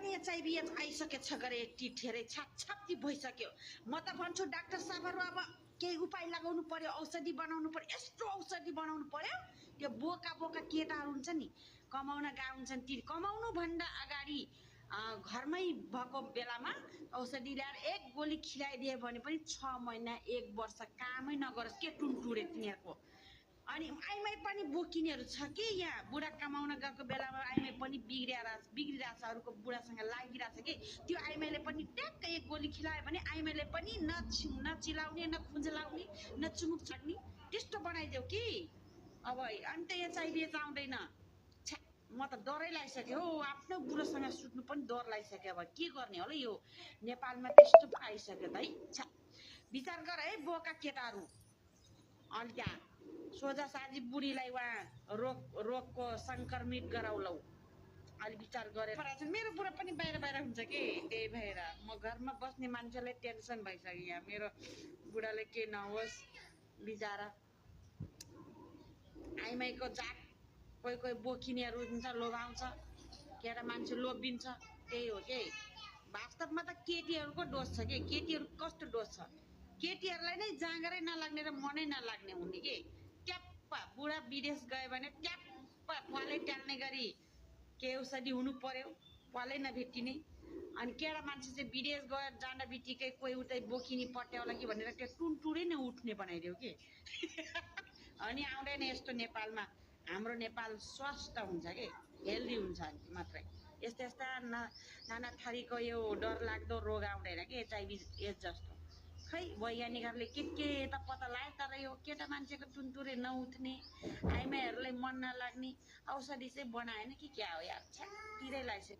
पनि एचआईभी आइसकेछ गरे टिठेरै छापछाप्ती भइसक्यो। म त भन्छु डाक्टर साहबहरू अब केही उपाय लगाउनु पर्यो, औषधि बनाउनु पर्यो, यस्तो औषधि बनाउनु पर्यो त्यो बोका बोका केटाहरू हुन्छ नि कमाउन गएको हुन्छन् ती कमाउनु भन्दा अगाडि घरमै भएको बेलामा औषधि ल्याएर एक गोली खिलाइदियो भने पनि 6 महिना 1 वर्ष कामै नगरोस् के टुनटुरे तिनीहरूको। अनि आइमाई पनि बोकिनेहरू छ कि यहाँ बुढा कमाउन गएको बेलामा आइमाई पनि बिग्रिरहेछ अरूको बुढासँग लागिरहेछ कि त्यो आइमाईले पनि ट्याक्क एक गोली खिलायो भने आइमाईले पनि न चिलाउने न खुन्जलाउने न चुमुक छाड्ने त्यस्तो बनाइदेऊ कि अब अनि त एचआईभी आउँदैन। म त डरै लागिसक्यो हो आफ्नो बुढोसँग सुत्नु पनि डर लागिसक्यो। अब के गर्ने होला यो नेपालमा त्यस्तो आइसक्यो त है। विचार गर है बोका केटाहरू। अनि त्यहाँ सोझा साझी बुढीलाई उहाँ रोगको संक्रमित गराउलौ अलि विचार गरेर मेरो बुढा पनि बाहिर हुन्छ कि त्यही भएर म घरमा बस्ने मान्छेलाई टेन्सन भइसक्यो यहाँ मेरो बुढाले के नहोस् बिचारा। आइमाईको जात कोही बोकिनेहरू हुन्छ लोभाउँछ केटा मान्छे लोभिन्छ त्यही हो के। वास्तवमा त केटीहरूको दोष छ के। केटीहरू कस्तो दोष छ केटीहरूलाई नै जाँगरै नलाग्ने र मनै नलाग्ने हुने के। ट्याप्प बुढा विदेश गयो भने ट्याप्प पालै टाल्ने गरी के औषधि हुनु पर्यो पालै नभेटिने। अनि केटा मान्छे चाहिँ विदेश गयो जान बित्तिकै कोही उतै बोकिनी पट्याउला कि भनेर त्यो टुनटुरै नै उठ्ने बनाइदियो कि अनि आउँदैन यस्तो नेपालमा। हाम्रो नेपाल स्वस्थ हुन्छ कि हेल्दी हुन्छ मात्रै। यस्ता नाना थरीको यो डरलाग्दो रोग आउँदैन कि एचआईभी एड्स जस्तो। खै वैज्ञानिकहरूले के त पत्ता लाग्यो तर यो केटा मान्छेको टुनटुरे नउठ्ने आइमाईहरूलाई मन नलाग्ने औषधि चाहिँ बनाएन कि क्या हो यार। छ्याक्कै लाग्छ।